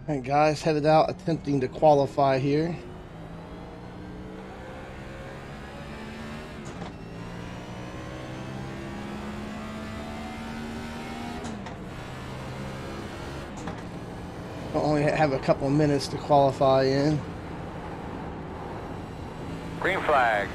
All right, guys, headed out attempting to qualify here. I'll only have a couple of minutes to qualify in. Green flag.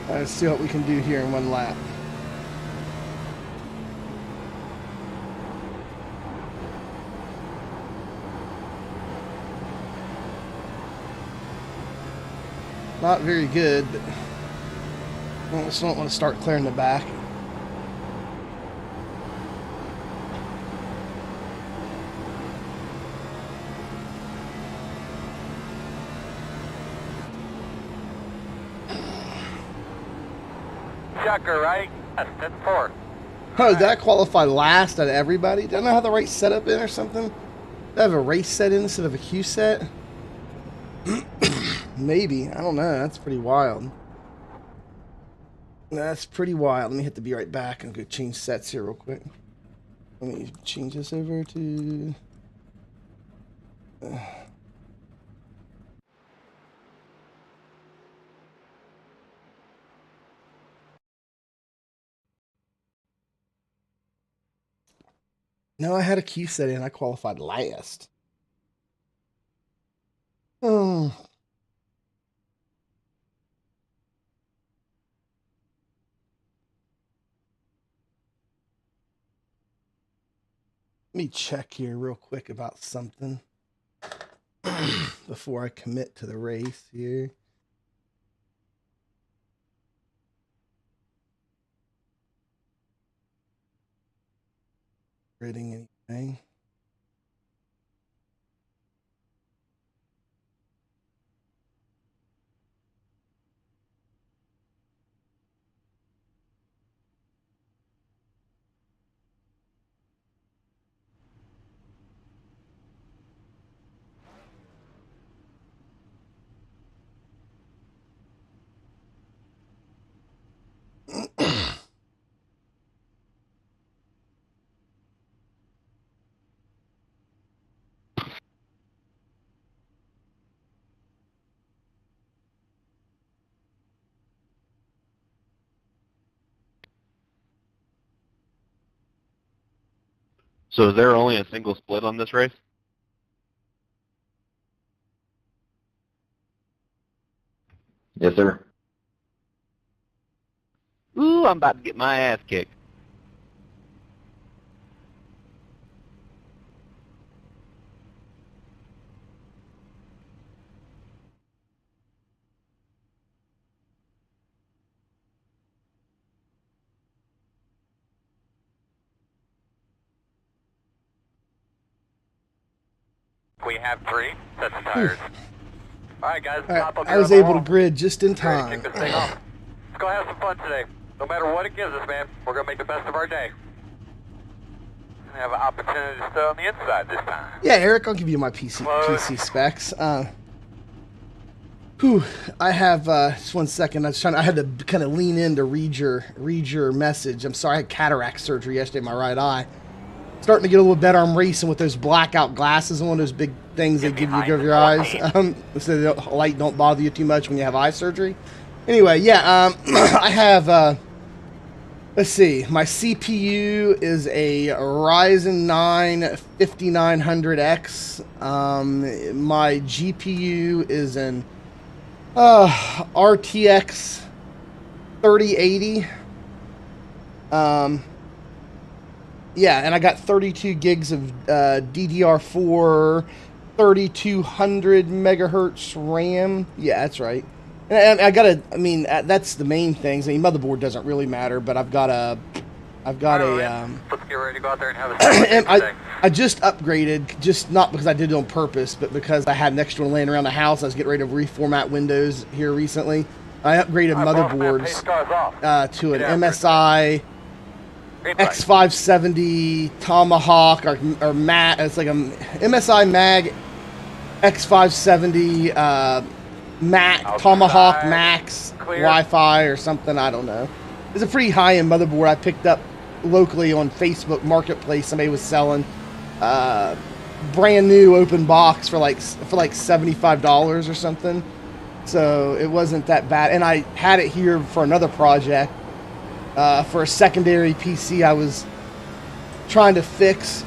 Let's see what we can do here in one lap. Not very good, but I just don't want to start clearing the back. Chucker, right? That's 10-4. Oh, did I qualify last out of everybody? Did I not have the right setup in or something? Did I have a race set in instead of a queue set? Maybe. I don't know. That's pretty wild. That's pretty wild. Let me hit the be right back and go change sets here real quick. Let me change this over to... No, I had a queue set in. I qualified last. Oh. Let me check here real quick about something before I commit to the race here. Reading anything. So is there only a single split on this race? Yes, sir. Ooh, I'm about to get my ass kicked. We have 3 sets of tires. All right, guys, pop up I was able to grid just in time. Kick this thing off. Let's go have some fun today. No matter what it gives us, man, we're going to make the best of our day. Have an opportunity to stay on the inside this time. Yeah, Eric, I'll give you my PC specs. I have just 1 second. I had to kind of lean in to read your message. I'm sorry, I had cataract surgery yesterday in my right eye. Starting to get a little better. I'm racing with those blackout glasses and one of those big things they give you to go over your eyes, so the light don't bother you too much when you have eye surgery. Anyway, yeah, I have. Let's see. My CPU is a Ryzen 9 5900X. My GPU is an RTX 3080. Yeah, and I got 32 gigs of DDR4, 3200 megahertz RAM. Yeah, that's right. And I got that's the main things. I mean, motherboard doesn't really matter, but I've got a I've got All right, a let's get ready to go out there and have a celebration today. I just upgraded, just not because I did it on purpose, but because I had an extra one laying around the house. I was getting ready to reformat Windows here recently. I upgraded All right, boss man, motherboards pace cars off. to an Get out MSI Green light. X570 Tomahawk or Mag. It's like a MSI Mag X570 Outside, Tomahawk Max clear. Wi-Fi or something. I don't know. It's a pretty high-end motherboard I picked up locally on Facebook Marketplace. Somebody was selling brand new open box for like $75 or something. So it wasn't that bad. And I had it here for another project for a secondary PC I was trying to fix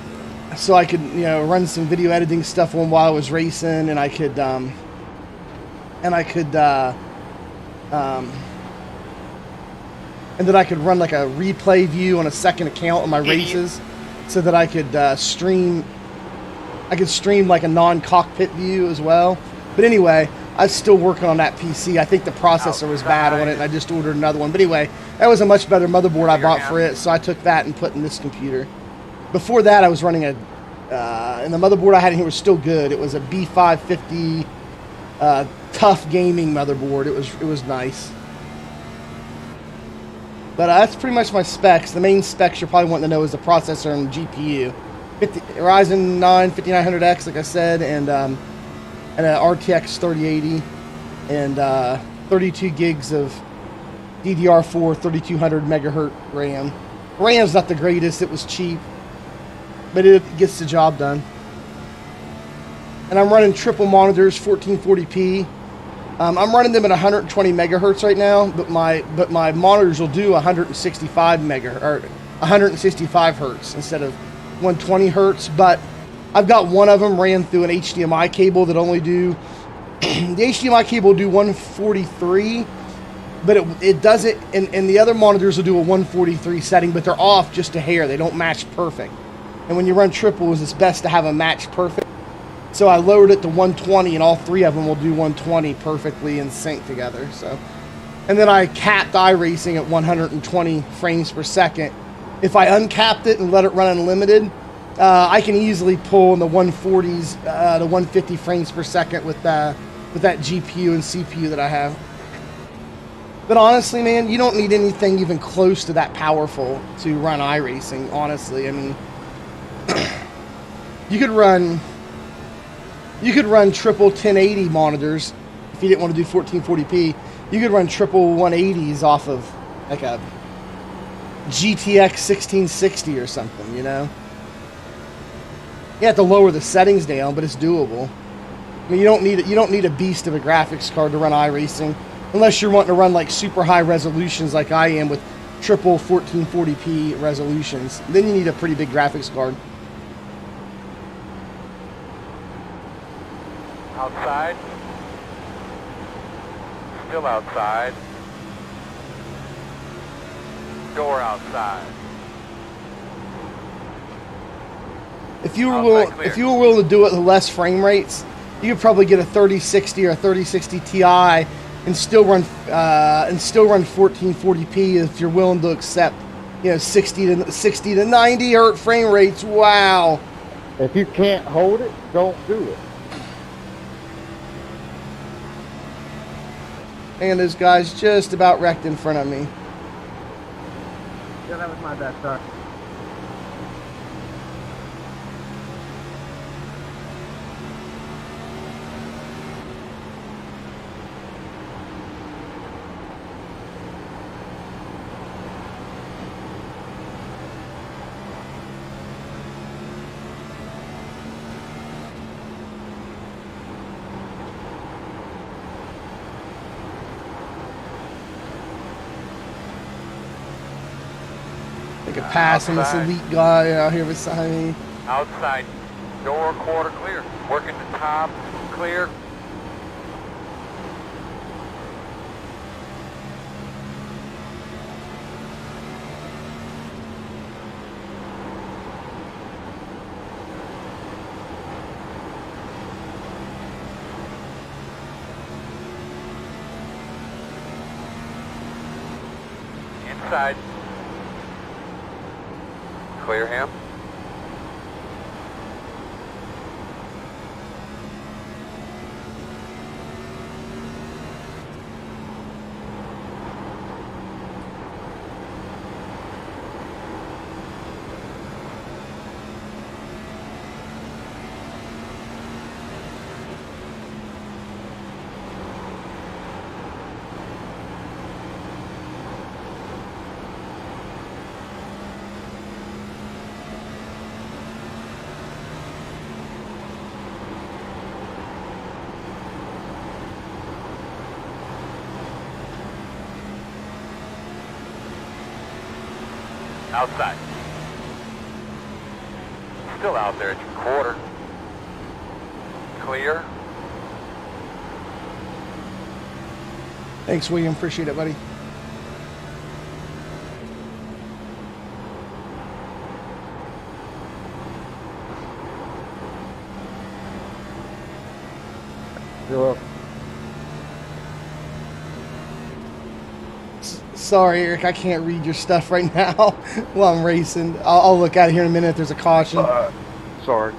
so I could, you know, run some video editing stuff on while I was racing, and I could and then I could run like a replay view on a second account on my races, so that I could stream. I could stream like a non-cockpit view as well. But anyway, I was still working on that PC. I think the processor was bad on it, and I just ordered another one. But anyway, that was a much better motherboard I bought for it, so I took that and put in this computer. Before that, I was running a, and the motherboard I had in here was still good. It was a B550 tough gaming motherboard. It was nice. But that's pretty much my specs. The main specs you're probably wanting to know is the processor and GPU. Ryzen 9 5900X, like I said, and an RTX 3080, and 32 gigs of DDR4 3200 megahertz RAM. RAM's not the greatest. It was cheap, but it gets the job done. And I'm running triple monitors, 1440p. I'm running them at 120 megahertz right now, but my monitors will do 165 megahertz or 165 hertz instead of 120 hertz. But I've got one of them ran through an HDMI cable that only do the HDMI cable will do 143, but it doesn't. And the other monitors will do a 143 setting, but they're off just a hair. They don't match perfect. And when you run triples, it's best to have a match perfect. So I lowered it to 120, and all three of them will do 120 perfectly in sync together. So, and then I capped iRacing at 120 frames per second. If I uncapped it and let it run unlimited, I can easily pull in the 140s, the 150 frames per second with that GPU and CPU that I have. But honestly, man, you don't need anything even close to that powerful to run iRacing. Honestly, I mean, you could run triple 1080 monitors if you didn't want to do 1440p. You could run triple 180s off of like a GTX 1660 or something, you know? You have to lower the settings down, but it's doable. I mean, you don't need a beast of a graphics card to run iRacing, unless you're wanting to run like super high resolutions like I am with triple 1440p resolutions. Then you need a pretty big graphics card. Outside. Still outside. Door outside. If you were willing to do it with less frame rates, you could probably get a 3060 or a 3060 Ti and still run 1440p if you're willing to accept, you know, 60 to 90 hertz frame rates. Wow. If you can't hold it, don't do it. And those guys just about wrecked in front of me. Yeah, that was my bad start. Take a pass on this elite guy out here beside me. Outside. Door quarter clear. Working the top. Clear. Inside. Clear him. Outside. Still out there at your quarter. Clear. Thanks, William. Appreciate it, buddy. You're welcome. Sorry, Eric, I can't read your stuff right now while I'm racing. I'll look at it here in a minute if there's a caution. Sorry.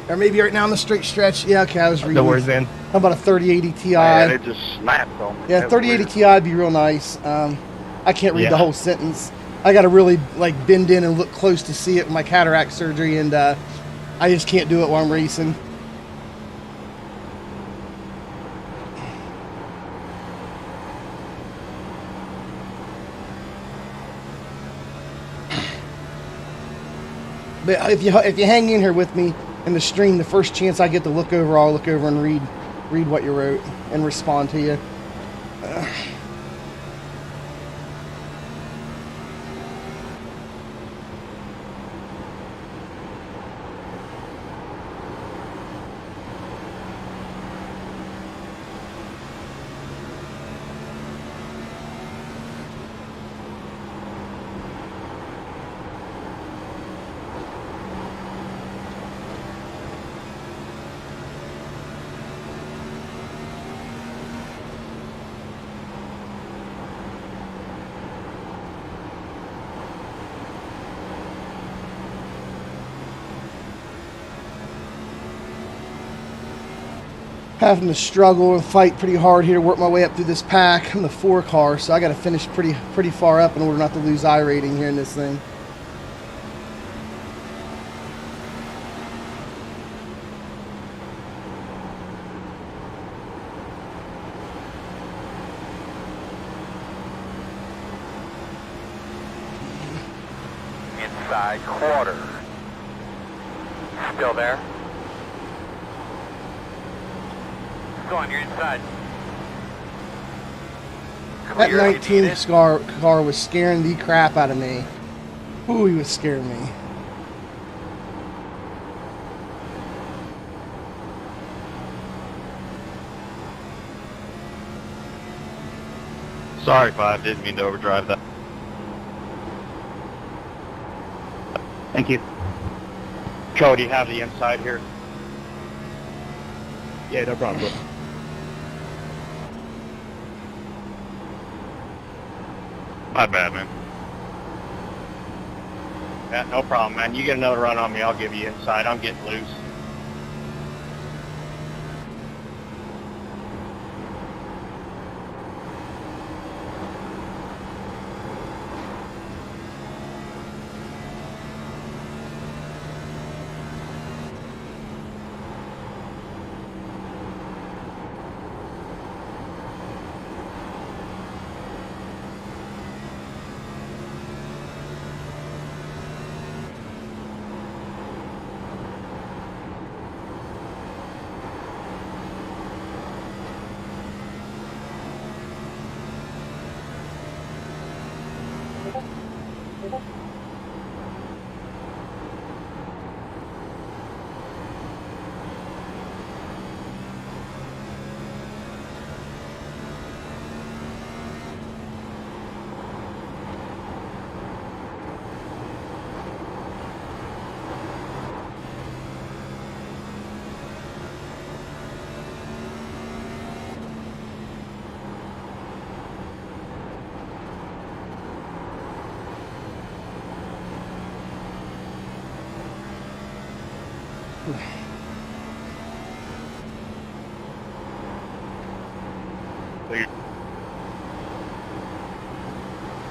Or maybe right now on the straight stretch. Yeah, okay, I was reading. No worries, man. How about a 3080 Ti? Man, it just snapped on me. Yeah, That was 3080 weird. Ti would be real nice. I can't read the Yeah. whole sentence. I got to really like bend in and look close to see it with my cataract surgery, and I just can't do it while I'm racing. But if you hang in here with me in the stream, the first chance I get to look over, I'll look over and read what you wrote and respond to you. Having to struggle and fight pretty hard here to work my way up through this pack. I'm the 4 car, so I got to finish pretty far up in order not to lose iRating here in this thing. Inside quarter. Still there? Go on, you're inside. That Clear if you need 19 it. car was scaring the crap out of me. Ooh, he was scaring me. Sorry, 5. Didn't mean to overdrive that. Thank you. Cody, you have the inside here? Yeah, no problem. My bad, man. Yeah, no problem, man. You get another run on me, I'll give you inside. I'm getting loose.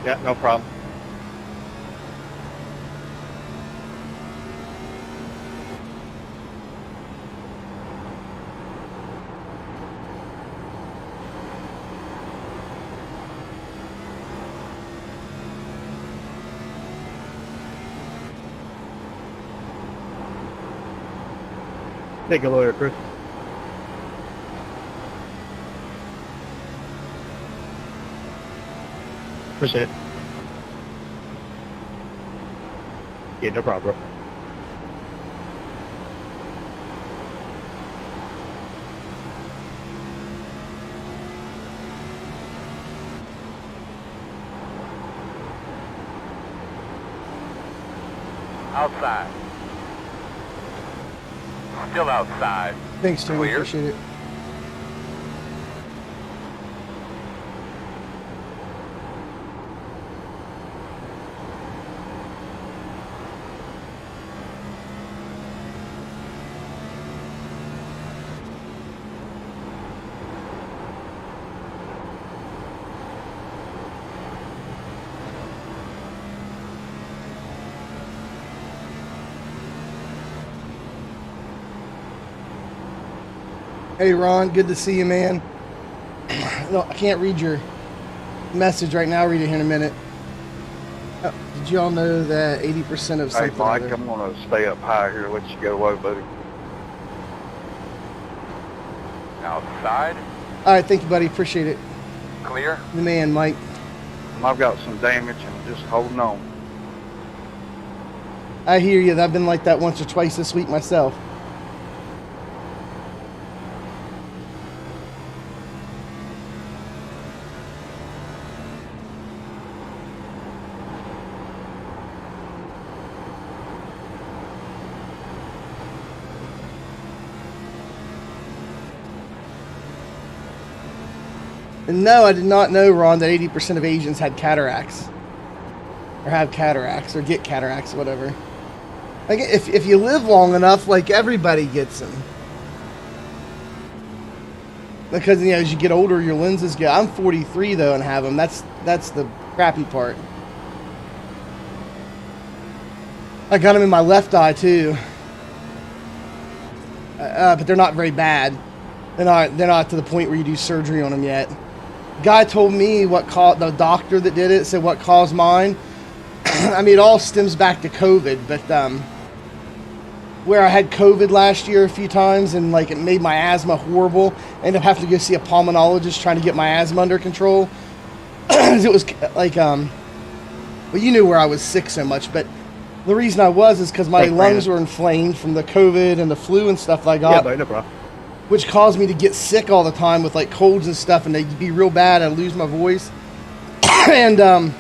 Yeah, no problem. Take a lawyer, Chris. Appreciate it. Yeah, no problem, bro. Outside. Still outside. Thanks, Jimmy. Clear. Appreciate it. Hey, Ron, good to see you, man. No, I can't read your message right now. I'll read it here in a minute. Did you all know that 80% of Hey, something Mike, other- I'm going to stay up high here, let you get away, buddy. Outside. All right, thank you, buddy. Appreciate it. Clear. The man, Mike. I've got some damage and just holding on. I hear you. I've been like that once or twice this week myself. And no, I did not know, Ron, that 80% of Asians had cataracts. Or have cataracts, or get cataracts, or whatever. Like, if you live long enough, like, everybody gets them. Because, you know, as you get older, your lenses get... I'm 43, though, and have them. That's the crappy part. I got them in my left eye, too. But they're not very bad. They're not to the point where you do surgery on them yet. Guy told me what caused, the doctor that did it said what caused mine. I mean, it all stems back to COVID, but where I had COVID last year a few times and like it made my asthma horrible. I ended up having to go see a pulmonologist trying to get my asthma under control. It was like, well, you knew where I was sick so much, but the reason I was is because my lungs were inflamed from the COVID and the flu and stuff that I got. Yeah, buddy, no problem. Which caused me to get sick all the time with like colds and stuff, and they'd be real bad. I'd lose my voice, and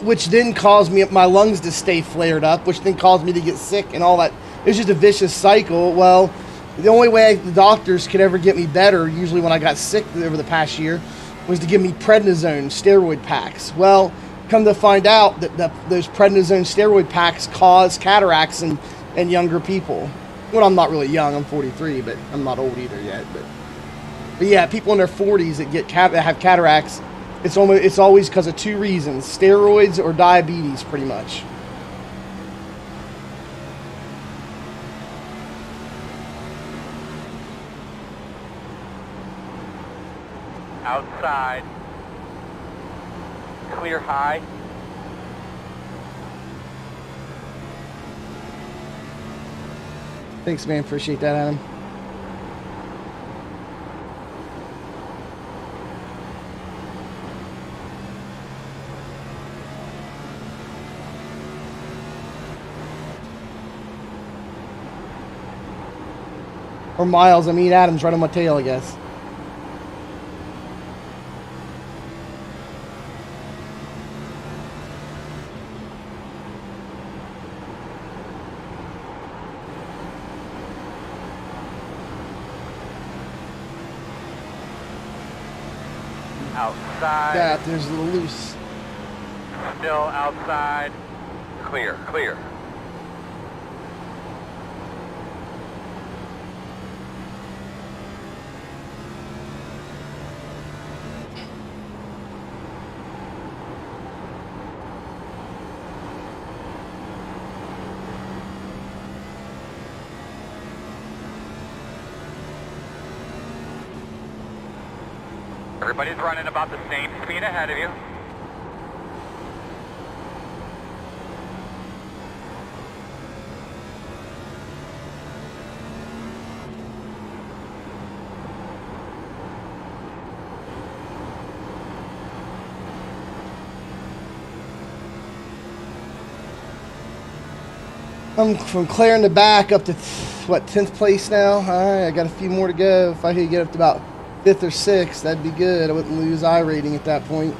which then caused me my lungs to stay flared up, which then caused me to get sick and all that. It was just a vicious cycle. Well, the only way the doctors could ever get me better, usually when I got sick over the past year, was to give me prednisone steroid packs. Well, come to find out that those prednisone steroid packs cause cataracts in younger people. Well, I'm not really young. I'm 43, but I'm not old either yet. But yeah, people in their 40s that that have cataracts, it's always because of two reasons: steroids or diabetes, pretty much. Outside. Clear high. Thanks, man. Appreciate that, Adam. Or miles. I mean, Adam's right on my tail, I guess. Outside. Yeah, there's a little loose. Still outside. Clear, clear. Everybody's running about the same speed ahead of you. I'm from clearing the back up to, what, 10th place now? All right, I got a few more to go. If I could get up to about 5th or 6th, that'd be good. I wouldn't lose iRating at that point.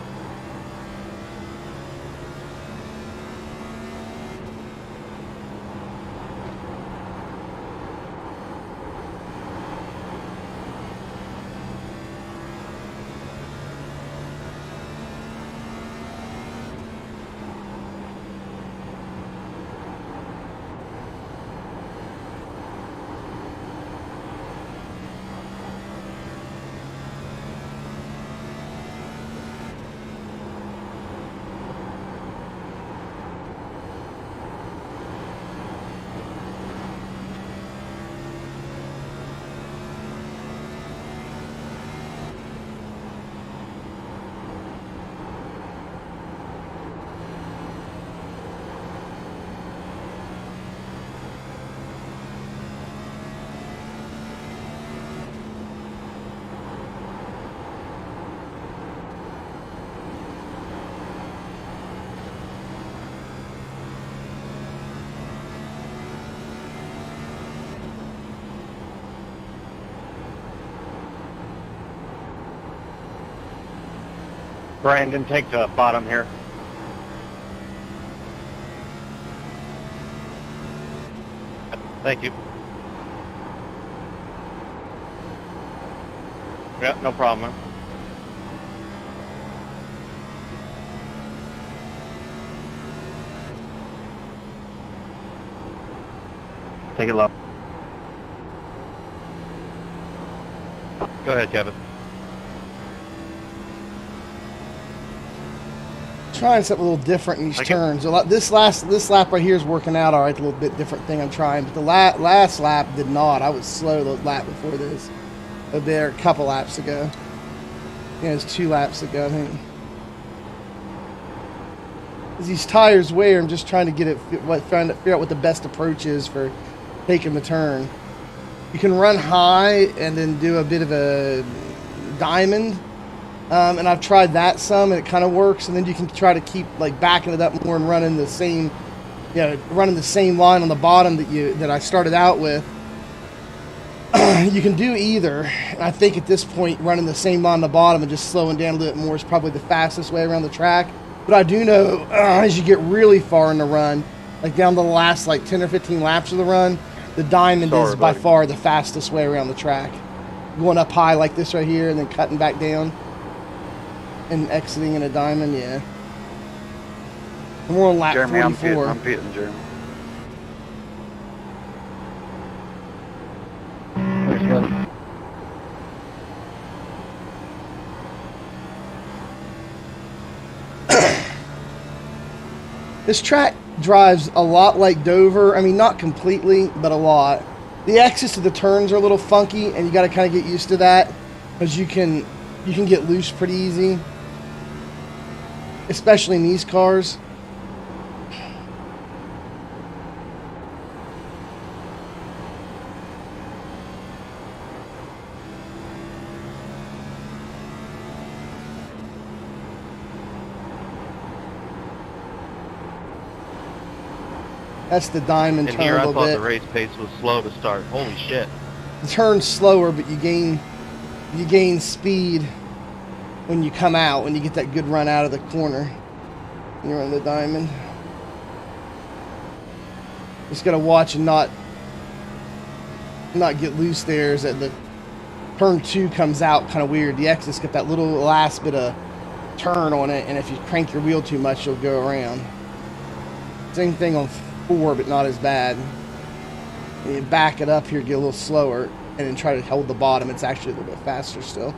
Brandon, take the bottom here. Thank you. Yeah, no problem, man. Take it low. Go ahead, Kevin. Trying something a little different in these turns. This lap right here is working out all right. A little bit different thing I'm trying, but the last lap did not. I was slow the lap before this. There a couple laps ago. Yeah, it was 2 laps ago, I think. As these tires wear, I'm just trying to get it, trying to figure out what the best approach is for taking the turn. You can run high and then do a bit of a diamond. And I've tried that some, and it kind of works. And then you can try to keep like backing it up more and running the same, running the same line on the bottom that I started out with. You can do either. And I think at this point, running the same line on the bottom and just slowing down a little bit more is probably the fastest way around the track. But I do know as you get really far in the run, like down the last like 10 or 15 laps of the run, the diamond is by far the fastest way around the track. Going up high like this right here and then cutting back down. And exiting in a diamond, yeah. We're on lap Jeremy, 44. I'm pitting, Jeremy. This track drives a lot like Dover. I mean, not completely, but a lot. The exits to the turns are a little funky, and you got to kind of get used to that, because you can get loose pretty easy. Especially in these cars. That's the diamond And turn here a I little thought bit. the race pace was slow to start. Holy shit. The turn's slower, but you gain speed when you come out, when you get that good run out of the corner. You're on the diamond. Just gotta watch and not get loose there. Is that the turn 2 comes out kind of weird. The exit's got that little last bit of turn on it, and if you crank your wheel too much, you'll go around. Same thing on 4, but not as bad. And you back it up here, get a little slower, and then try to hold the bottom. It's actually a little bit faster still.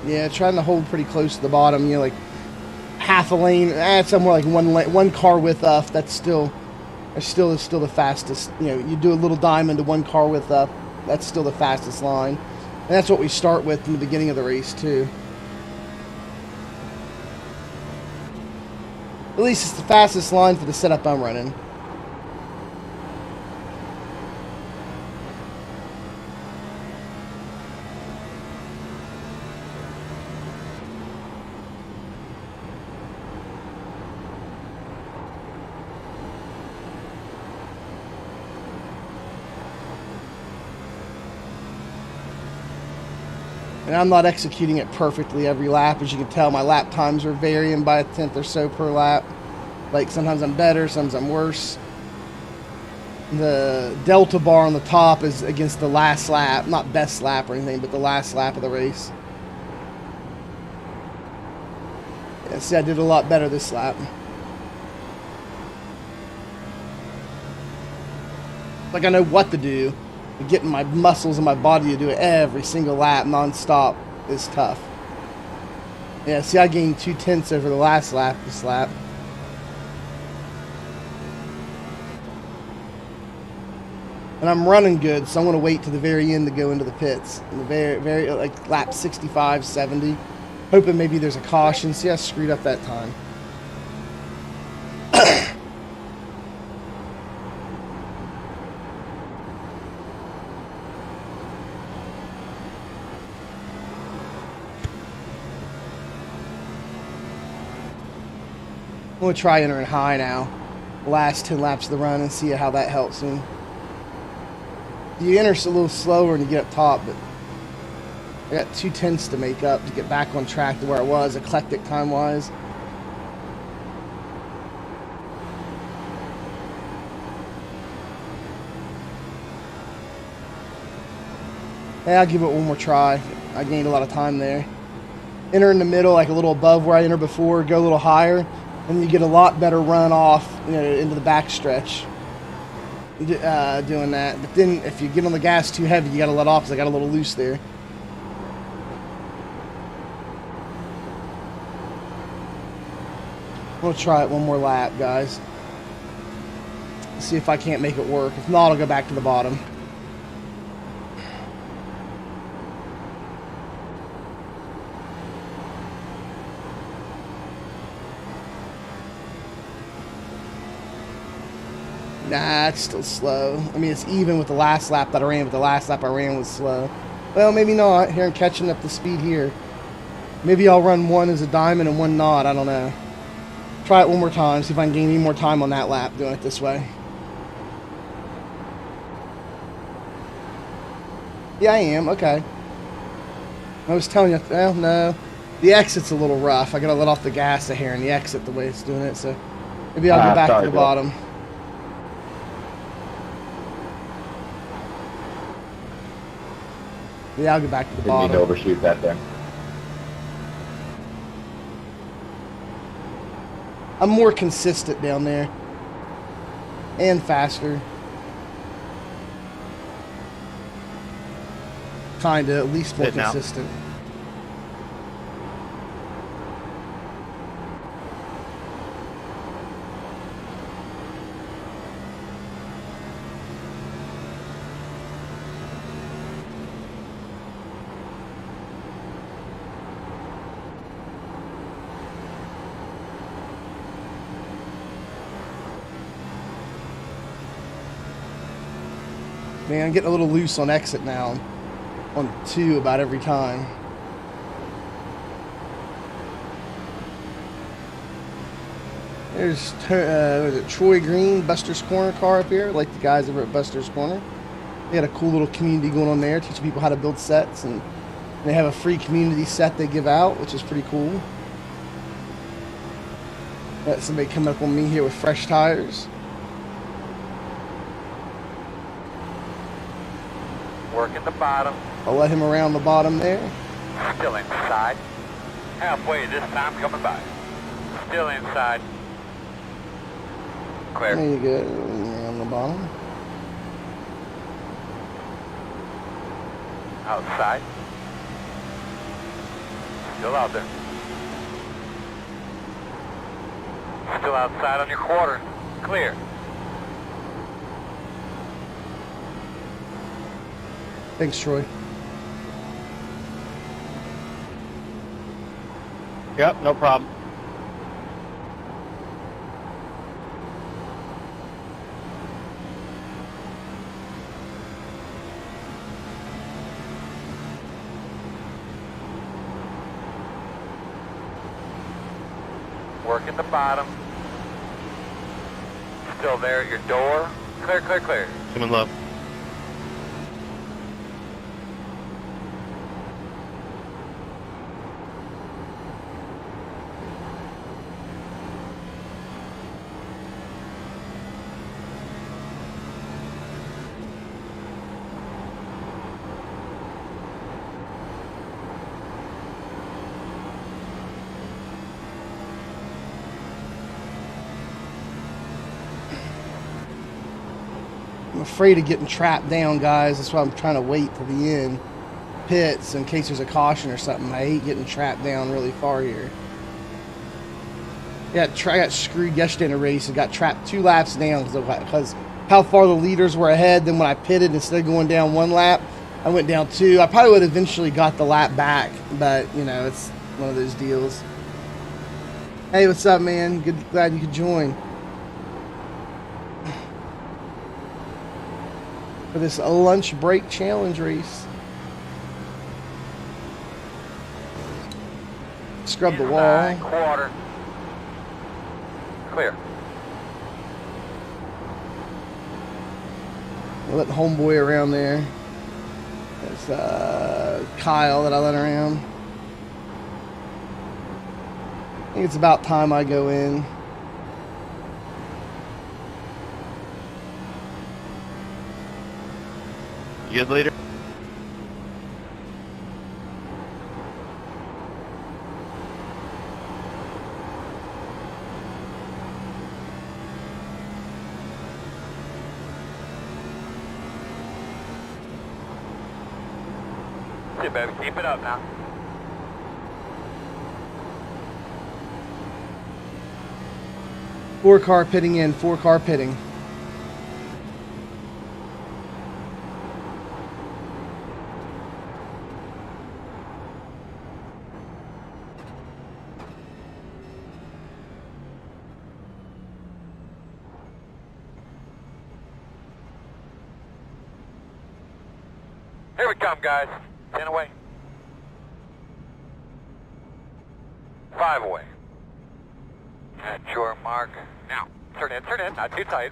Yeah, trying to hold pretty close to the bottom, you know, like half a lane, somewhere like one car width up. That's still the fastest. You know, you do a little diamond to one car width up. That's still the fastest line, and that's what we start with in the beginning of the race too. At least it's the fastest line for the setup I'm running. And I'm not executing it perfectly every lap. As you can tell, my lap times are varying by a tenth or so per lap. Like, sometimes I'm better, sometimes I'm worse. The delta bar on the top is against the last lap. Not best lap or anything, but the last lap of the race. Yeah, see, I did a lot better this lap. Like, I know what to do. Getting my muscles and my body to do it every single lap non-stop is tough. Yeah, see, I gained 0.2 over the last lap this lap. And I'm running good, so I'm going to wait to the very end to go into the pits. In the very like lap 65, 70. Hoping maybe there's a caution. See, I screwed up that time. I'm going to try entering high now. Last 10 laps of the run and see how that helps me. You enter a little slower and you get up top, but I got 0.2 to make up to get back on track to where I was, eclectic time-wise. Yeah, I'll give it one more try. I gained a lot of time there. Enter in the middle, like a little above where I entered before, go a little higher, and you get a lot better run off, you know, into the back stretch. Doing that. But then if you get on the gas too heavy, you got to let off because I got a little loose there. We'll try it one more lap, guys. See if I can't make it work. If not, I'll go back to the bottom. Nah, it's still slow. I mean, it's even with the last lap that I ran, but the last lap I ran was slow. Well, maybe not. Here, I'm catching up to speed here. Maybe I'll run one as a diamond and one not. I don't know. Try it one more time, see if I can gain any more time on that lap doing it this way. Yeah, I am. Okay. I was telling you, well, no. The exit's a little rough. I gotta let off the gas here and the exit the way it's doing it, so maybe I'll go back to the bottom. Yeah, I'll get back to the bottom. Didn't mean to overshoot that there. I'm more consistent down there. And faster. Kinda, at least more consistent. Man, I'm getting a little loose on exit now. On 2 about every time. There's was it Troy Green, Buster's Corner car up here. I like the guys over at Buster's Corner. They had a cool little community going on there, teaching people how to build sets, and they have a free community set they give out, which is pretty cool. Got somebody coming up on me here with fresh tires. Working the bottom. I'll let him around the bottom there. Still inside. Halfway this time coming by. Still inside. Clear. There you go. On the bottom. Outside. Still out there. Still outside on your quarter. Clear. Thanks, Troy. Yep, no problem. Work at the bottom. Still there at your door. Clear, clear, clear. Human love. I'm afraid of getting trapped down, guys. That's why I'm trying to wait till the end. Pits in case there's a caution or something. I hate getting trapped down really far here. Yeah, I got screwed yesterday in a race and got trapped 2 laps down because how far the leaders were ahead. Then when I pitted, instead of going down 1 lap, I went down 2. I probably would have eventually got the lap back, but you know, it's one of those deals. Hey, what's up, man? Glad you could join for this lunch break challenge race. Scrub the wall. Inside quarter. Clear. I let homeboy around there. There's Kyle that I let around. I think it's about time I go in. You good, leader? Hey, baby, keep it up now. Four car pitting in, 4 car pitting. Here we come, guys. 10 away. 5 away. At your mark. Now, turn in, not too tight.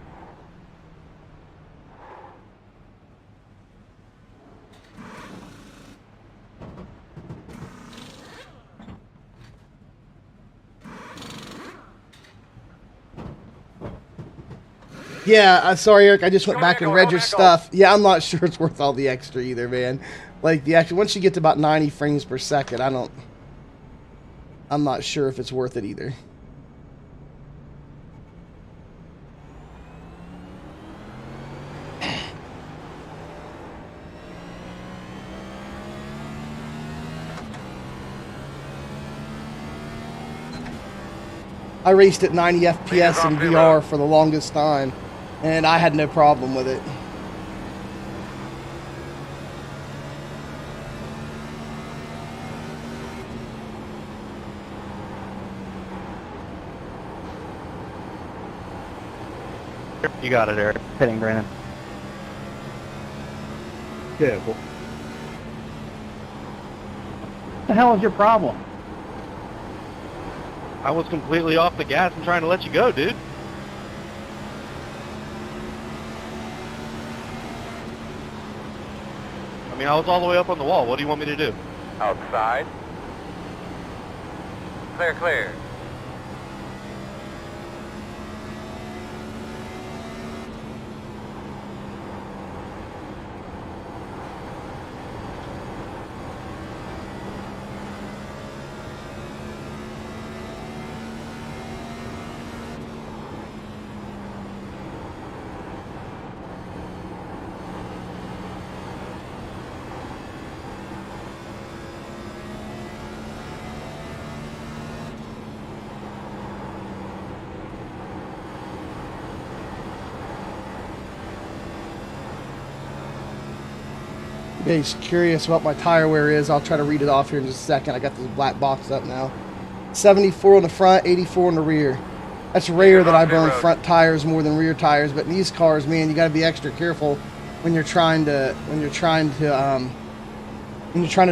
Yeah, sorry, Eric. I just went Go back back, and go read back, your go. stuff. Yeah, I'm not sure it's worth all the extra either, man. Like the actual, once you get to about 90 frames per second, I'm not sure if it's worth it either. I raced at 90 FPS in VR for the longest time, and I had no problem with it. You got it, Eric. Pitting, Brandon. Careful. What the hell is your problem? I was completely off the gas and trying to let you go, dude. I mean, I was all the way up on the wall. What do you want me to do? Outside. Clear, clear. you guys curious what my tire wear is, I'll try to read it off here in just a second. I got this black box up now. 74 on the front, 84 on the rear. That's rare that I burn front tires more than rear tires, but in these cars, man, you got to be extra careful when you're trying to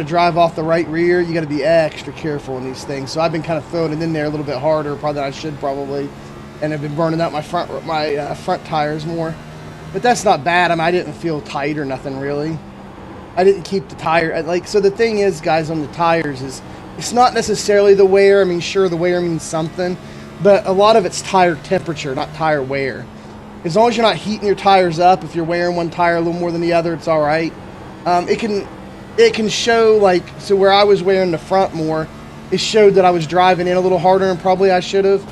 drive off the right rear. You got to be extra careful in these things. So I've been kind of throwing it in there a little bit harder, probably than I should probably, and I've been burning out my front tires more. But that's not bad. I mean, I didn't feel tight or nothing really. I didn't keep the tire so the thing is, guys, on the tires is it's not necessarily the wear. I mean, sure, the wear means something, but a lot of it's tire temperature, not tire wear. As long as you're not heating your tires up, if you're wearing one tire a little more than the other, it's all right. It can show, like, so where I was wearing the front more, it showed that I was driving in a little harder than probably I should have.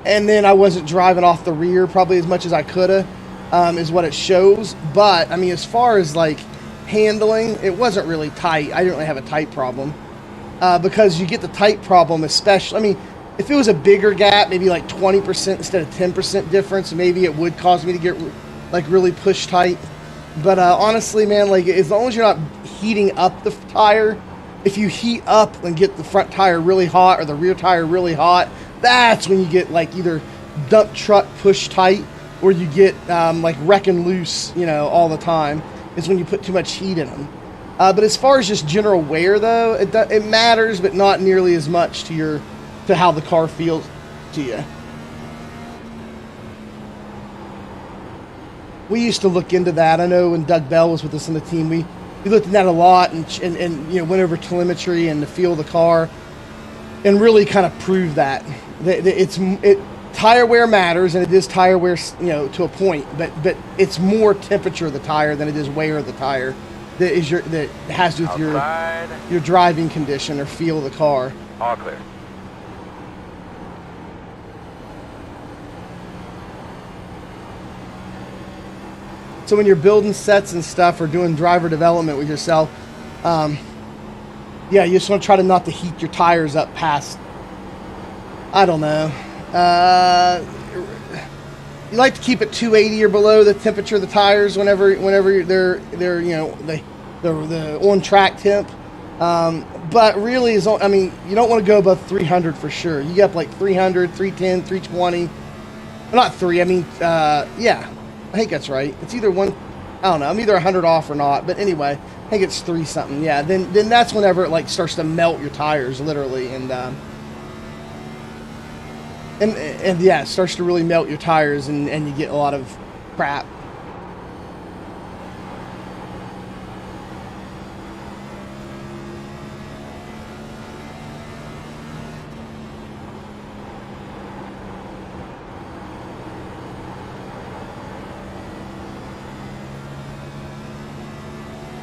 And then I wasn't driving off the rear probably as much as I could have, is what it shows. But, I mean, as far as, like, handling, it wasn't really tight. I didn't really have a tight problem. Because you get the tight problem, especially, I mean, if it was a bigger gap, maybe like 20% instead of 10% difference, maybe it would cause me to get, like, really push tight. But honestly, man, like, as long as you're not heating up the tire, if you heat up and get the front tire really hot or the rear tire really hot, that's when you get, like, either dump truck push tight or you get, like, wrecking loose, you know, all the time, is when you put too much heat in them. But as far as just general wear, though, it matters, but not nearly as much to how the car feels to you. We used to look into that. I know when Doug Bell was with us on the team, we looked at that a lot and you know, went over telemetry and the feel of the car and really kind of proved that tire wear matters, and it is tire wear, you know, to a point, but it's more temperature of the tire than it is wear of the tire that has to do with your driving condition or feel of the car. All clear. So when you're building sets and stuff or doing driver development with yourself, yeah, you just want to try to not to heat your tires up past, I don't know. You like to keep it 280 or below the temperature of the tires whenever they're you know, the on track temp. But really, I mean, you don't want to go above 300 for sure. You get up like 300, 310, 320. Well, not 3. I mean, yeah. I think that's right. It's either one, I don't know, I'm either 100 off or not, but anyway, I think it's 3 something. Yeah, then that's whenever it, like, starts to melt your tires, literally, and yeah, it starts to really melt your tires, and you get a lot of crap.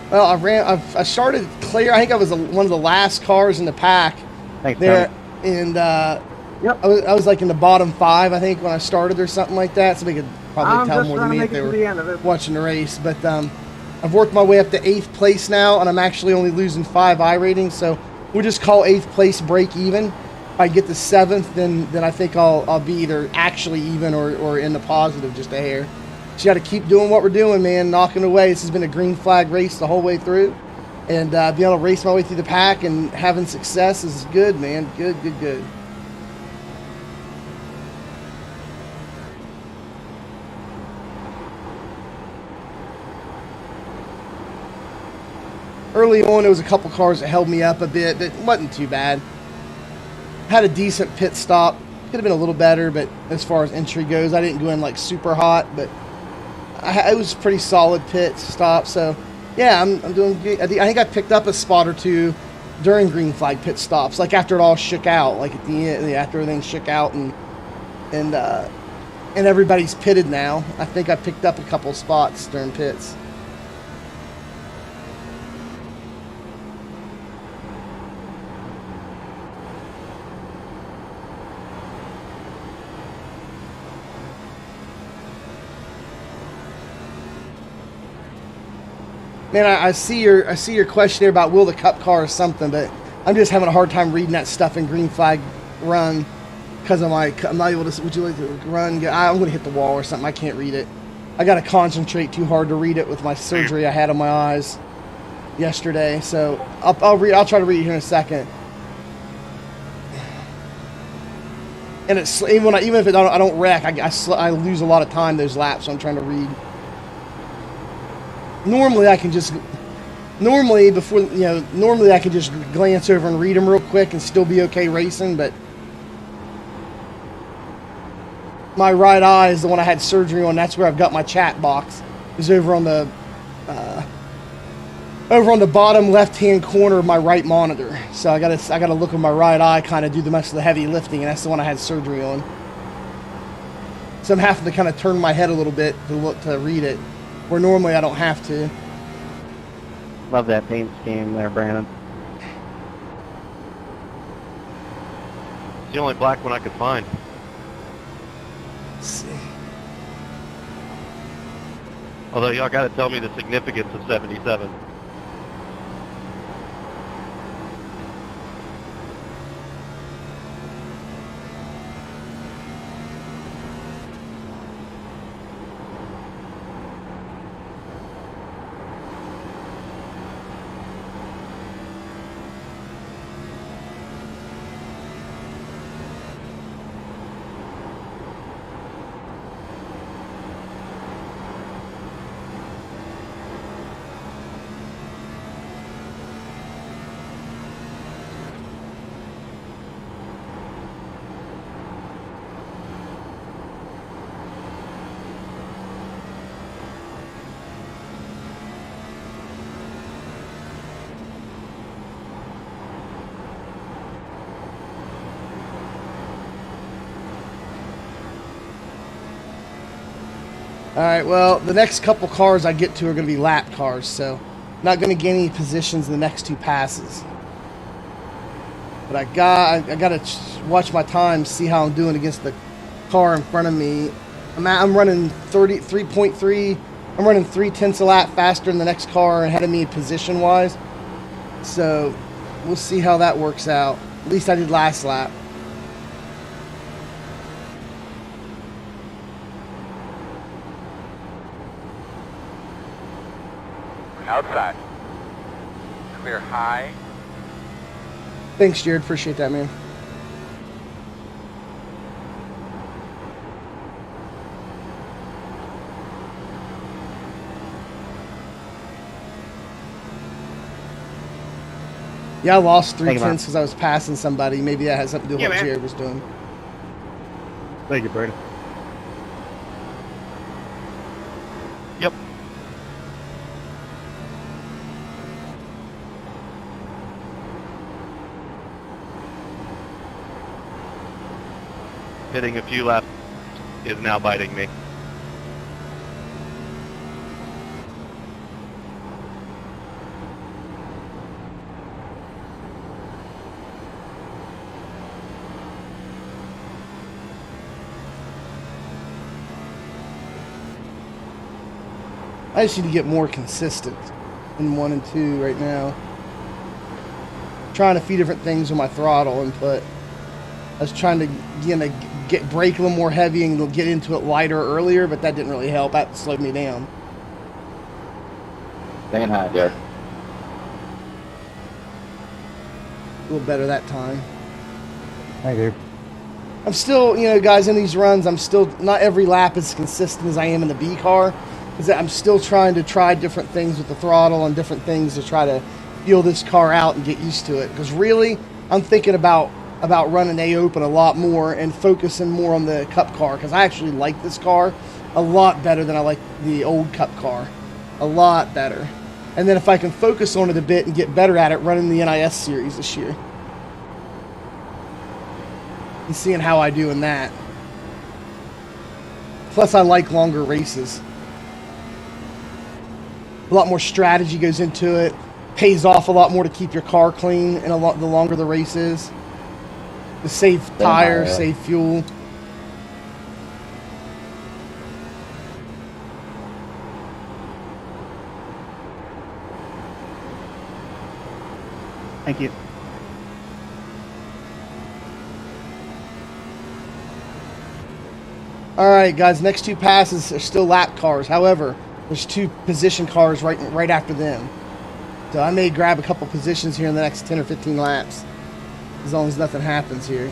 Well, I started clear. I think I was one of the last cars in the pack. Thanks, there, Tony. and Yep. I was like in the bottom 5, I think, when I started or something like that. So they could probably tell more than me if they were watching the race. But I've worked my way up to 8th place now, and I'm actually only losing 5 iRatings. So we'll just call 8th place break even. If I get to 7th, then I think I'll be either actually even or in the positive just a hair. So you got to keep doing what we're doing, man, knocking away. This has been a green flag race the whole way through. And being able to race my way through the pack and having success is good, man. Good, good, good. Early on, there was a couple cars that held me up a bit, but it wasn't too bad. Had a decent pit stop. Could have been a little better, but as far as entry goes, I didn't go in like super hot, but it was a pretty solid pit stop. So yeah, I'm doing good. I think I picked up a spot or two during green flag pit stops, like after it all shook out, like at the end, after everything shook out and everybody's pitted now. I think I picked up a couple spots during pits. Man, I see your question here about will the cup car or something, but I'm just having a hard time reading that stuff in green flag run because I'm not able to. Would you like to run? I'm going to hit the wall or something. I can't read it. I got to concentrate too hard to read it with my surgery I had on my eyes yesterday. So I'll try to read it here in a second. And it's even if I don't wreck, I lose a lot of time those laps. So I'm trying to read. Normally I can just glance over and read them real quick and still be okay racing, but my right eye is the one I had surgery on. That's where I've got my chat box. It's over on the bottom left-hand corner of my right monitor. So I gotta look at my right eye, kind of do the most of the heavy lifting, and that's the one I had surgery on. So I'm having to kind of turn my head a little bit to read it, where normally I don't have to. Love that paint scheme there, Brandon. It's the only black one I could find. Let's see. Although y'all got to tell me the significance of 77. Alright, well, the next couple cars I get to are going to be lap cars, so not going to gain any positions in the next two passes. But I got to watch my time, see how I'm doing against the car in front of me. I'm running 3.3. I'm running 0.3 a lap faster than the next car ahead of me position-wise. So we'll see how that works out. At least I did last lap. Outside. Clear high. Thanks, Jared. Appreciate that, man. Yeah, I lost 3/10 because I was passing somebody. Maybe that has something to do with what Jared was doing. Thank you, Brandon. Yep. Hitting a few laps is now biting me. I just need to get more consistent in 1 and 2 right now. Trying a few different things with my throttle input. I was trying to brake a little more heavy and get into it lighter earlier, but that didn't really help. That slowed me down. Staying high, Jared. A little better that time. Thank you. I'm still, guys, in these runs, I'm still, not every lap is consistent as I am in the B car. Is that I'm still trying to try different things with the throttle and different things to try to feel this car out and get used to it. Because really, I'm thinking about running A Open a lot more and focusing more on the Cup car, because I actually like this car a lot better than I like the old Cup car. A lot better. And then if I can focus on it a bit and get better at it, running the NIS series this year. And seeing how I do in that. Plus, I like longer races. A lot more strategy goes into it. Pays off a lot more to keep your car clean and the longer the race is. To save tires, save fuel. Thank you. All right, guys. Next two passes are still lap cars. However, there's two position cars right after them. So I may grab a couple positions here in the next 10 or 15 laps, as long as nothing happens here.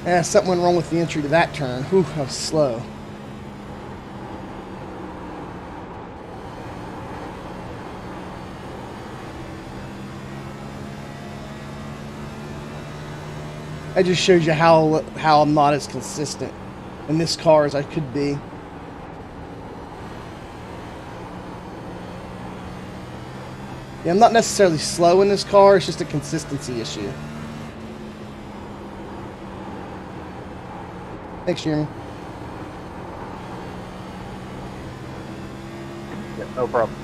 Yeah, something went wrong with the entry to that turn. Whew, I was slow. That just shows you how I'm not as consistent in this car as I could be. Yeah, I'm not necessarily slow in this car. It's just a consistency issue. Thanks, Jeremy. Yeah, no problem.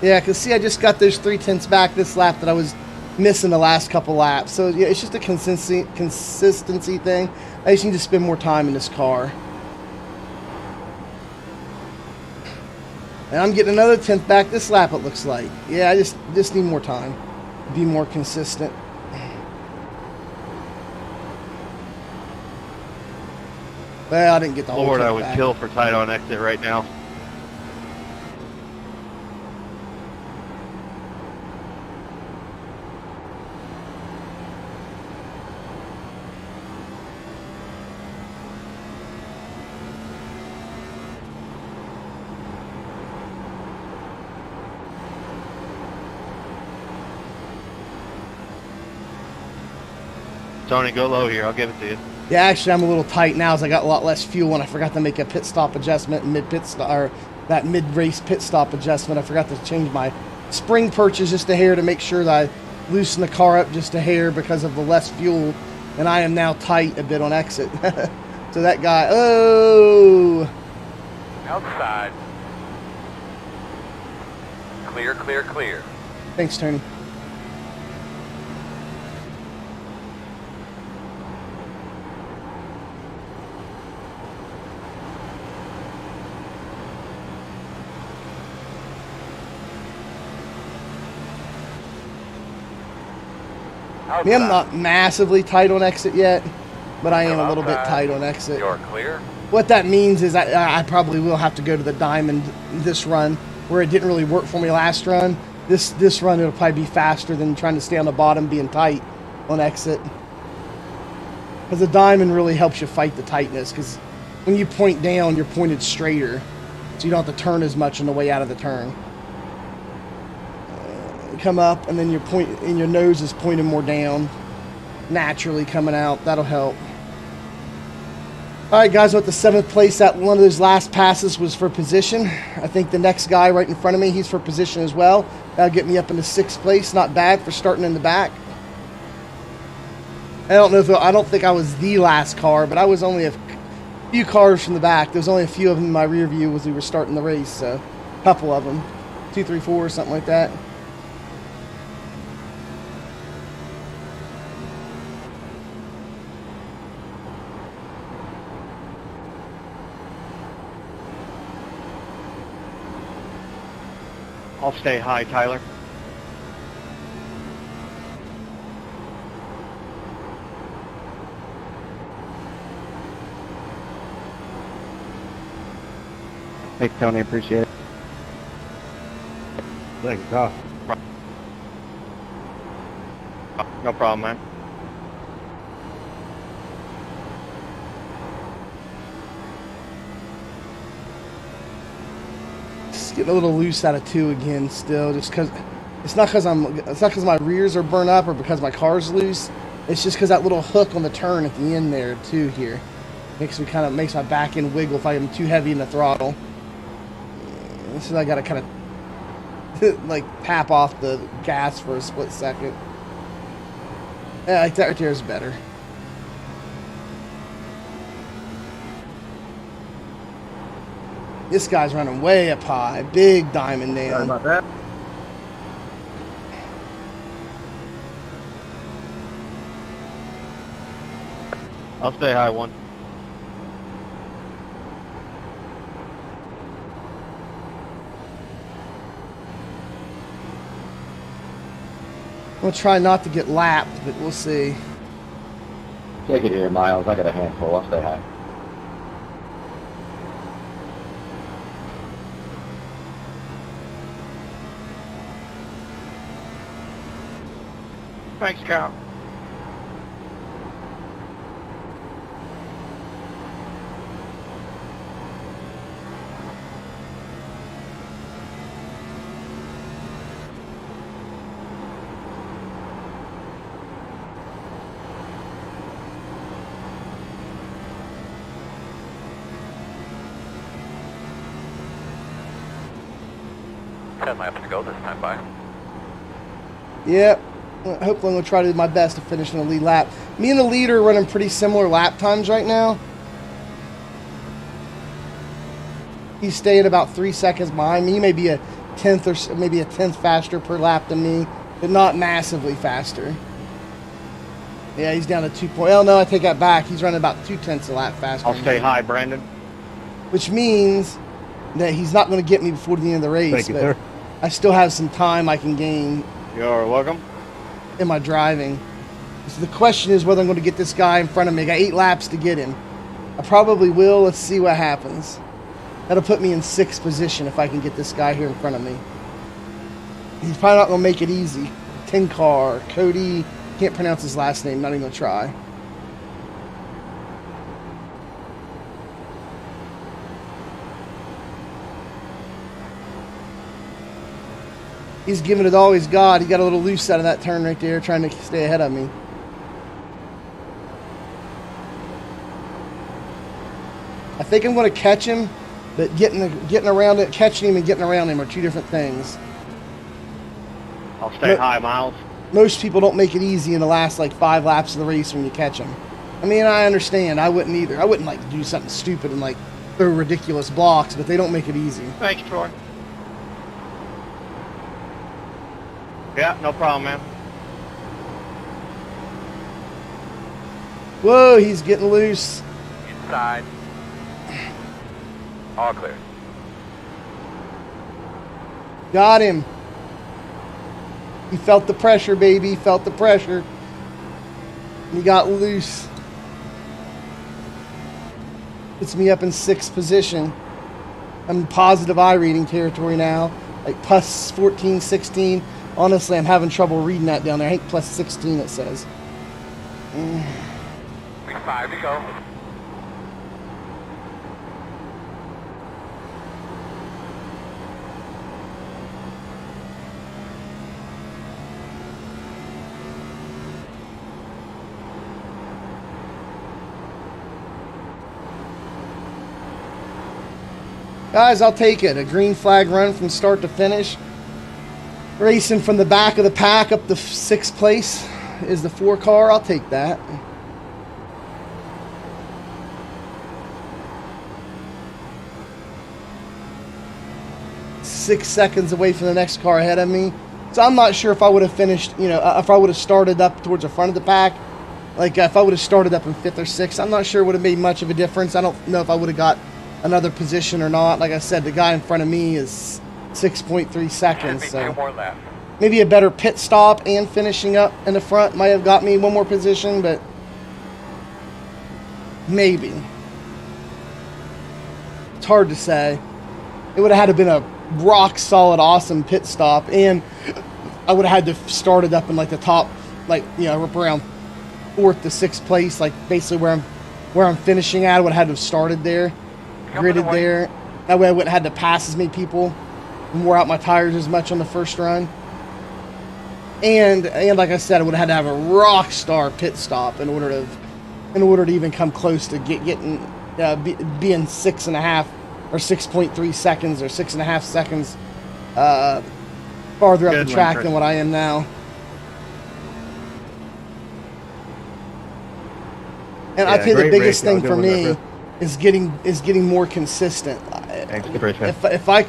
Yeah, because see, I just got those 3/10 back this lap that I was missing the last couple laps. So yeah, it's just a consistency thing. I just need to spend more time in this car. And I'm getting another 10th back this lap, it looks like. Yeah, I just need more time. Be more consistent. Well, I didn't get the whole Lord, 10th I would back. kill for tight on exit right now. Tony, go low here. I'll give it to you. Yeah, actually, I'm a little tight now as I got a lot less fuel, and I forgot to make a pit stop adjustment, that mid-race pit stop adjustment. I forgot to change my spring purchase just a hair to make sure that I loosen the car up just a hair because of the less fuel, and I am now tight a bit on exit. So that guy, oh! Outside. Clear, clear, clear. Thanks, Tony. I mean, I'm not massively tight on exit yet, but I am a little bit tight on exit. You're clear. What that means is I probably will have to go to the diamond this run, where it didn't really work for me last run. This run, it'll probably be faster than trying to stay on the bottom being tight on exit. Because the diamond really helps you fight the tightness, because when you point down, you're pointed straighter, so you don't have to turn as much on the way out of the turn. Come up, and then your nose is pointing more down, naturally coming out. That'll help. All right, guys, with the 7th place at one of those last passes was for position. I think the next guy right in front of me, he's for position as well. That'll get me up into 6th place. Not bad for starting in the back. I don't think I was the last car, but I was only a few cars from the back. There was only a few of them in my rear view as we were starting the race, so a couple of them, 2, 3, 4, something like that. I'll stay high, Tyler. Thanks, Tony. Appreciate it. Thanks, Doc. No problem, man. Getting a little loose out of 2 again still, just because it's not because my rears are burnt up or because my car's loose. It's just because that little hook on the turn at the end there too here makes my back end wiggle if I am too heavy in the throttle. This is I gotta kind of like tap off the gas for a split second. Yeah, like that right there is better. This guy's running way up high, big diamond Sorry down. about that. I'll stay high one. We'll try not to get lapped, but we'll see. Take it here, Miles. I got a handful. I'll stay high. Thanks, Cal. Ten laps to go this time by. Yep. Hopefully I'm going to try to do my best to finish in the lead lap. Me and the leader are running pretty similar lap times right now. He's staying about 3 seconds behind me. He may be a tenth or maybe a tenth faster per lap than me, but not massively faster. Yeah, he's down to 2 point. Oh no, I take that back. He's running about 2/10 a lap faster. I'll than stay me. high, Brandon. Which means that he's not going to get me before the end of the race. Thank you, but sir. I still have some time I can gain You're welcome. in my driving. So the question is whether I'm going to get this guy in front of me. I got 8 laps to get him. I probably will. Let's see what happens. That'll put me in 6th position if I can get this guy here in front of me. He's probably not going to make it easy. Tinkar, Cody, can't pronounce his last name, not even going to try. He's giving it all he's got. He got a little loose out of that turn right there, trying to stay ahead of me. I think I'm going to catch him, but getting around it, catching him and getting around him are two different things. I'll stay high, Miles. Most people don't make it easy in the last like 5 laps of the race when you catch them. I mean, I understand. I wouldn't either. I wouldn't like do something stupid and like throw ridiculous blocks, but they don't make it easy. Thanks, Troy. Yeah, no problem, man. Whoa, he's getting loose. Inside. All clear. Got him. He felt the pressure, baby. He felt the pressure. He got loose. Puts me up in 6th position. I'm in positive iRating territory now. Like plus 14, 16. Honestly, I'm having trouble reading that down there. I think plus 16 it says. Week 5 to go. Guys, I'll take it. A green flag run from start to finish. Racing from the back of the pack up to 6th place is the 4 car. I'll take that. Six seconds away from the next car ahead of me. So I'm not sure if I would have finished, you know, if I would have started up towards the front of the pack. Like if I would have started up in 5th or 6th, I'm not sure it would have made much of a difference. I don't know if I would have got another position or not. Like I said, the guy in front of me is 6.3 seconds. Should be So 2 more laps. maybe a better pit stop and finishing up in the front might have got me 1 more position, but maybe. It's hard to say. It would have had to been a rock solid, awesome pit stop, and I would have had to start it up in like the top, like, you know, around 4th to 6th place, like basically where I'm finishing at. I would have had to have started there, gridded there. That way I wouldn't have had to pass as many people and wore out my tires as much on the first run. And like I said, I would have had to have a rock star pit stop in order to even come close to being 6.5 or 6.3 seconds or 6.5 seconds farther up the track than what I am now. And I think the biggest thing for me is getting more consistent. If I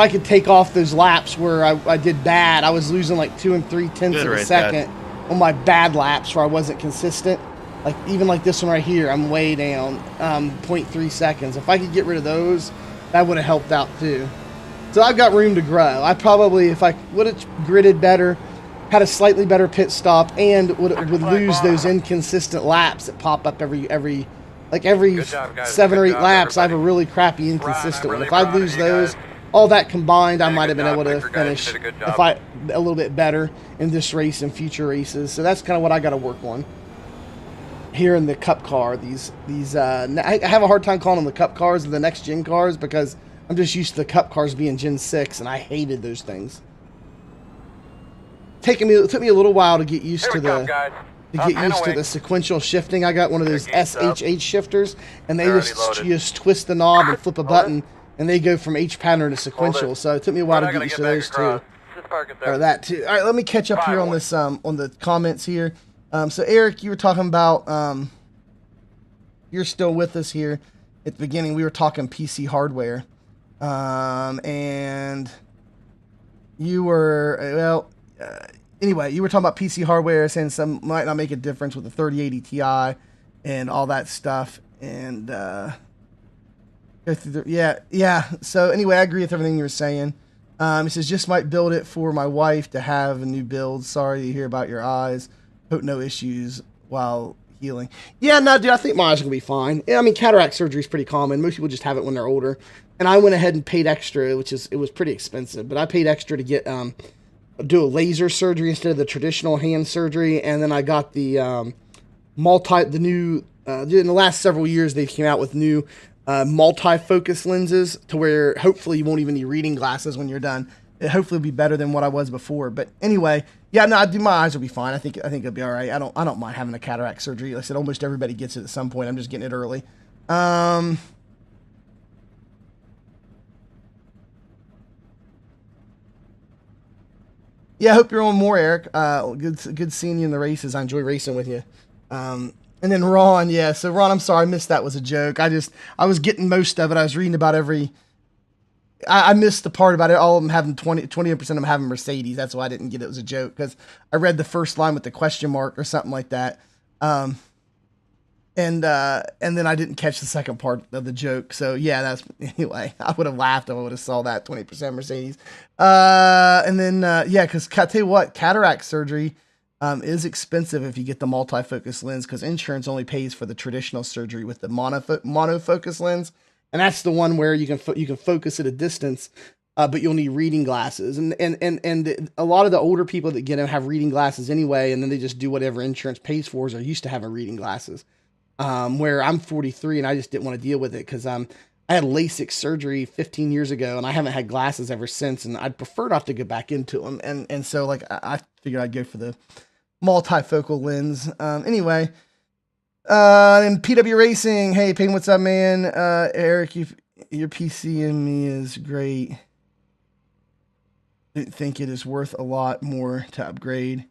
could take off those laps where I did bad, I was losing like 2 3/10 of a second on my bad laps where I wasn't consistent. Like even like this one right here, I'm way down 0.3 seconds. If I could get rid of those, that would have helped out too. So I've got room to grow. I probably, if I would have gridded better, had a slightly better pit stop, and would lose those inconsistent laps that pop up every 7 or 8 laps. I have a really crappy inconsistent one. If I lose those, all that combined, I might have been able to finish a little bit better in this race and future races. So that's kind of what I got to work on here in the Cup car. I have a hard time calling them the Cup cars or the next gen cars because I'm just used to the Cup cars being Gen 6, and I hated those things. It took me a little while to get used to the sequential shifting. I got one of those SHH shifters, and they just twist the knob and flip a button, and they go from H pattern to sequential. So it took me a while to get used to those too, or that too. All right, let me catch up here on this on the comments here. So Eric, you were talking about you're still with us here at the beginning. We were talking PC hardware, and you were anyway, you were talking about PC hardware, saying some might not make a difference with the 3080 Ti and all that stuff. And yeah. So anyway, I agree with everything you were saying. He says just might build it for my wife to have a new build. Sorry to hear about your eyes. Hope no issues while healing. Yeah, no, dude, I think my eyes are gonna be fine. I mean, cataract surgery is pretty common. Most people just have it when they're older. And I went ahead and paid extra, it was pretty expensive, but I paid extra to get do a laser surgery instead of the traditional hand surgery, and then I got the new in the last several years they came out with new multi-focus lenses to where hopefully you won't even need reading glasses when you're done. It hopefully will be better than what I was before. But anyway, yeah, no, my eyes will be fine. I think it'll be all right. I don't mind having a cataract surgery. Like I said, almost everybody gets it at some point. I'm just getting it early. Yeah, I hope you're on more, Eric. Good seeing you in the races. I enjoy racing with you. And then Ron, yeah. So Ron, I'm sorry I missed that was a joke. I was getting most of it. I was reading about I missed the part about it. All of them having 20% of them having Mercedes. That's why I didn't get it was a joke, because I read the first line with the question mark or something like that. And then I didn't catch the second part of the joke. So yeah, anyway, I would have laughed if I would have saw that 20% Mercedes. And then, yeah, cause I tell you what, cataract surgery, is expensive if you get the multifocus lens, cause insurance only pays for the traditional surgery with the monofocus lens. And that's the one where you can focus at a distance, but you'll need reading glasses. And a lot of the older people that get them have reading glasses anyway, and then they just do whatever insurance pays for, are used to having reading glasses. Where I'm 43 and I just didn't want to deal with it because I had LASIK surgery 15 years ago and I haven't had glasses ever since, and I'd prefer not to go back into them. And so like I figured I'd go for the multifocal lens. Anyway, and PW Racing, hey Payne, what's up, man? Eric, your PC and me is great. Didn't think it is worth a lot more to upgrade.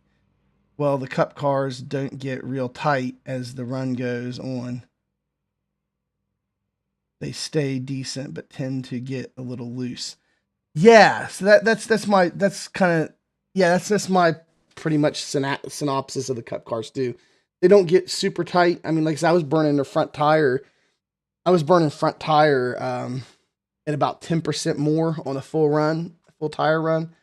Well, the Cup cars don't get real tight as the run goes on. They stay decent, but tend to get a little loose. Yeah, so that's my pretty much synopsis of the Cup cars too. They don't get super tight. I mean, like I said, I was burning their front tire. I was burning front tire at about 10% more on a full tire run.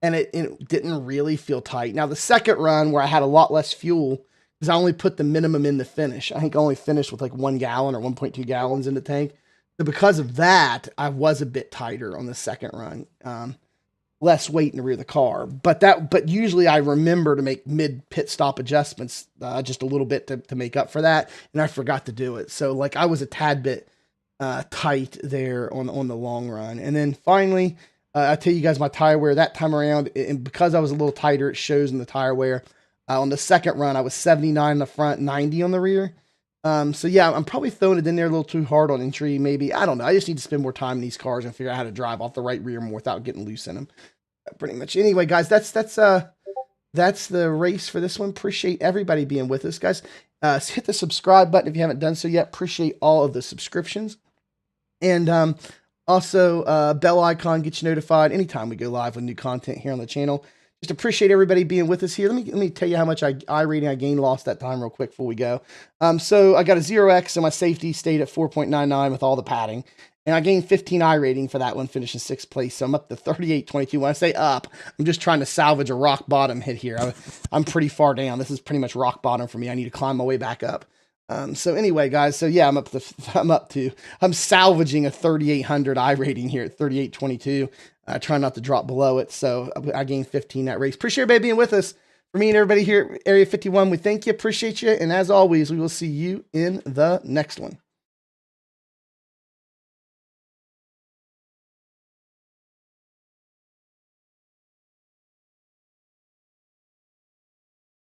And it didn't really feel tight. Now, the second run where I had a lot less fuel, because I only put the minimum in the finish. I think I only finished with like 1 gallon or 1.2 gallons in the tank. So because of that, I was a bit tighter on the second run. Less weight in the rear of the car. But usually I remember to make mid pit stop adjustments just a little bit to make up for that. And I forgot to do it. So like I was a tad bit tight there on the long run. And then finally, I tell you guys my tire wear that time around, and because I was a little tighter, it shows in the tire wear. On the second run, I was 79 in the front, 90 on the rear. So yeah, I'm probably throwing it in there a little too hard on entry, maybe. I don't know. I just need to spend more time in these cars and figure out how to drive off the right rear more without getting loose in them. Pretty much. Anyway, guys, that's the race for this one. Appreciate everybody being with us, guys. Hit the subscribe button if you haven't done so yet. Appreciate all of the subscriptions. And also, bell icon gets you notified anytime we go live with new content here on the channel. Just appreciate everybody being with us here. Let me tell you how much iRating I gained lost that time real quick before we go. So I got a 0x and my safety stayed at 4.99 with all the padding. And I gained 15 iRating for that one, finishing 6th place. So I'm up to 38.22. When I say up, I'm just trying to salvage a rock bottom hit here. I'm pretty far down. This is pretty much rock bottom for me. I need to climb my way back up. So anyway, guys, so yeah, I'm salvaging a 3,800 iRating here at 38.22. Trying not to drop below it. So I gained 15 that race. Appreciate everybody being with us. For me and everybody here at Area 51, we thank you, appreciate you. And as always, we will see you in the next one.